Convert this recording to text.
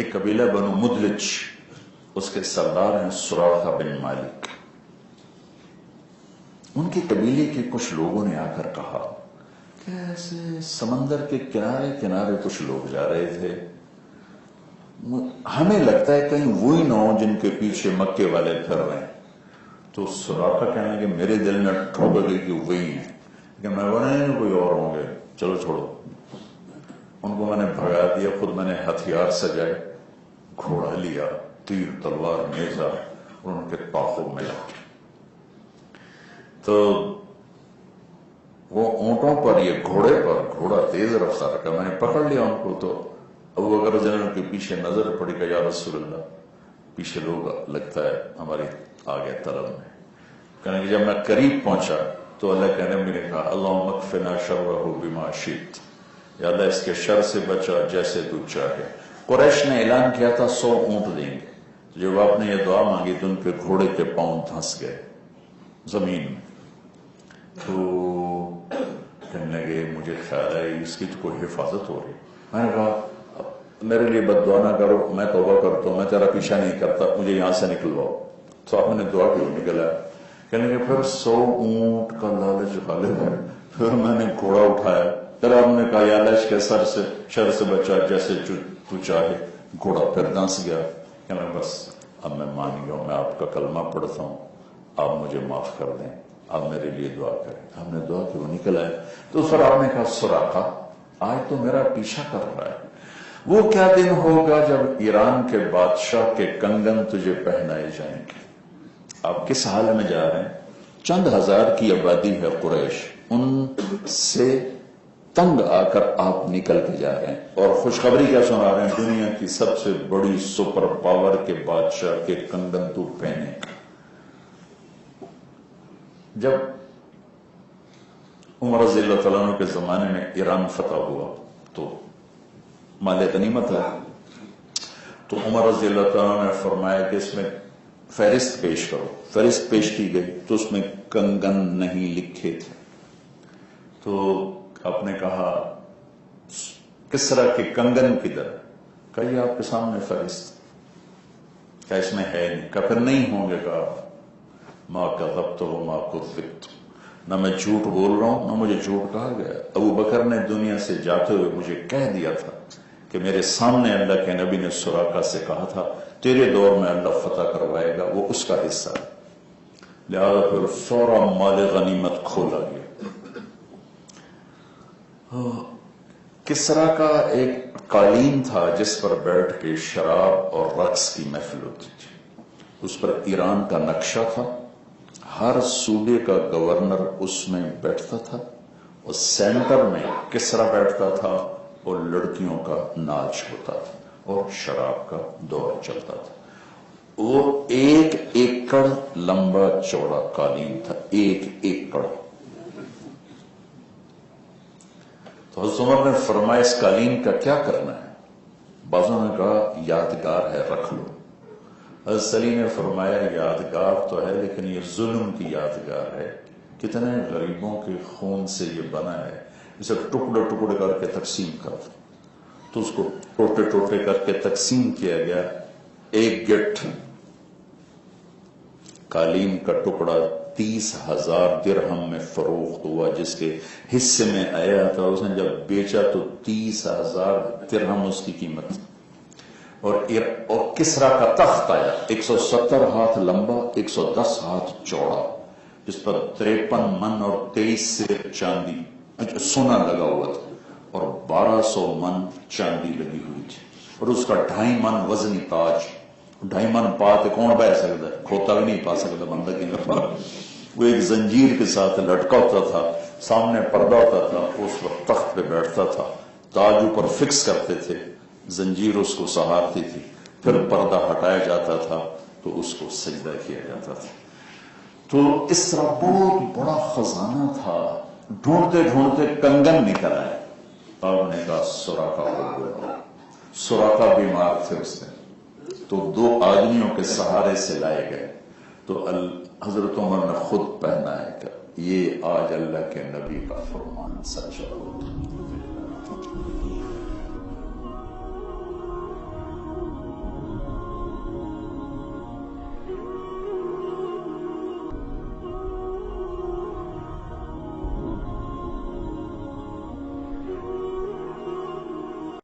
ایک قبیلہ بنو مدلج، اس کے سردار ہیں سراقہ بن مالک. ان کے قبیلے کے کچھ لوگوں نے آ کر کہا کہ ایسے سمندر کے کنارے کنارے کچھ لوگ جا رہے تھے، ہمیں لگتا ہے کہیں وہی نہ ہو جن کے پیچھے مکے والے پھر رہے ہیں. تو سراقہ کہنے کہ میرے دل میں ٹھوک گئی کہ وہی ہیں، کہ میں بولے کوئی اور ہوں گے، چلو چھوڑو. ان کو میں نے بھگا دیا، خود میں نے ہتھیار سجائے، گھوڑا لیا، تیر تلوار نیزا، اور ان کے تعاقب میں لگا. تو وہ اونٹوں پر، یہ گھوڑے پر، گھوڑا تیز رفتار کا، میں نے پکڑ لیا ان کو. تو ابو بکر جنرل کے پیچھے نظر پڑی کہ یا رسول اللہ، پیچھے لوگ لگتا ہے ہماری آگے طلب میں. کہنے کہ جب میں قریب پہنچا تو اللہ کے نبی نے کہا اللہم اکفنا شرہ بما شئت، یا اللہ اس کے شر سے بچا جیسے تو چاہے. قریش نے اعلان کیا تھا 100 اونٹ دیں گے. جب آپ نے یہ دعا مانگی تو ان کے گھوڑے کے پاؤں دھنس گئے زمین میں. تو کہنے لگے مجھے خیال ہے اس کی تو کوئی حفاظت ہو رہی. میں نے کہا میرے لیے بد دعا نہ کرو، میں توبہ کرتا ہوں، میں تیرا پیچھا نہیں کرتا، مجھے یہاں سے نکلواؤ. تو آپ نے دعا کیوں نکلا؟ کہنے لگے پھر 100 اونٹ کا لالچ غالب ہے. پھر میں نے گھوڑا اٹھایا، پھر آپ نے کہا یا اللہ اس کے شر سے بچا جیسے تو چاہے. گھوڑا پھر دھنس گیا. کہنے بس اب میں مان گیا ہوں، میں آپ کا کلمہ پڑھتا ہوں، آپ مجھے معاف کر دیں، آپ میرے لیے دعا کریں. ہم نے دعا کی، وہ نکل آئے. تو پھر آپ نے کہا سراقہ آج تو میرا پیچھا کر رہا ہے، وہ کیا دن ہوگا جب ایران کے بادشاہ کے کنگن تجھے پہنائے جائیں گے. آپ کس حال میں جا رہے ہیں؟ چند ہزار کی آبادی ہے قریش، ان سے تنگ آ کر آپ نکل کے جا رہے ہیں. اور خوشخبری کیا سنا رہے ہیں؟ دنیا کی سب سے بڑی سپر پاور کے بادشاہ کے کنگن تو پہنے. جب عمر رضی اللہ تعالیٰ عنہ کے زمانے میں ایران فتح ہوا تو مال غنیمت ہے، تو عمر رضی اللہ تعالیٰ نے فرمایا کہ اس میں فہرست پیش کرو. فہرست پیش کی گئی تو اس میں کنگن نہیں لکھے تھے. تو آپ نے کہا کسرا کے کنگن کدھر؟ کہا یہ آپ کے سامنے فہرست. کیا اس میں ہے نہیں؟ کہا پھر نہیں ہوں گے. کہا ما کذبت وما کذبت، نہ میں جھوٹ بول رہا ہوں نہ مجھے جھوٹ کہا گیا. ابو بکر نے دنیا سے جاتے ہوئے مجھے کہہ دیا تھا کہ میرے سامنے اللہ کے نبی نے سراقہ سے کہا تھا تیرے دور میں اللہ فتح کروائے گا، وہ اس کا حصہ ہے. لہذا پھر سورا مال غنیمت کھولا گیا. کسرا کا ایک قالین تھا جس پر بیٹھ کے شراب اور رقص کی محفل ہوتی تھی. اس پر ایران کا نقشہ تھا، ہر صوبے کا گورنر اس میں بیٹھتا تھا، اور سینٹر میں کسرا بیٹھتا تھا، اور لڑکیوں کا ناچ ہوتا تھا اور شراب کا دور چلتا تھا. وہ 1 ایکڑ لمبا چوڑا قالین تھا، 1 ایکڑ. تو حضرت عمر نے فرمایا اس قالین کا کیا کرنا ہے؟ بعضوں نے کہا یادگار ہے، رکھ لو. حضرت علی نے فرمایا یادگار تو ہے لیکن یہ ظلم کی یادگار ہے. کتنے غریبوں کے خون سے یہ بنا ہے، اسے ٹکڑے ٹکڑے کر کے تقسیم کر دو. تو اس کو ٹوٹے ٹوٹے کر کے تقسیم کیا گیا. 1 گٹھ قالین کا ٹکڑا 30,000 درہم میں فروخت ہوا. جس کے حصے میں آیا تھا اس نے جب بیچا تو 30,000 درہم اس کی قیمت. اور کسرا کا تخت آیا 170 ہاتھ لمبا، 110 ہاتھ چوڑا، جس پر 53 من اور 23 سے چاندی سونا لگا ہوا تھا، اور 1200 من چاندی لگی ہوئی تھی. اور اس کا 2.5 من وزنی تاج. 2.5 من پاتے کون بہ سکتا ہے؟ کھوتا بھی نہیں پا سکتا بندہ کی نفع. وہ ایک زنجیر کے ساتھ لٹکا ہوتا تھا، سامنے پردہ ہوتا تھا، اس وقت تخت پہ بیٹھتا تھا، تاج اوپر فکس کرتے تھے، زنجیر اس کو سہارتی تھی، پھر پردہ ہٹایا جاتا تھا تو اس کو سجدہ کیا جاتا تھا. تو اس طرح بہت بڑا خزانہ تھا. ڈھونڈتے ڈھونڈتے کنگن نکل آئے. آپ نے کہا سراقہ کو بلاؤ. سراقہ بیمار تھے اس دن، تو 2 آدمیوں کے سہارے سے لائے گئے. تو حضرت عمر نے خود پہنا ہے کہ یہ آج اللہ کے نبی کا فرمان سچ ہو.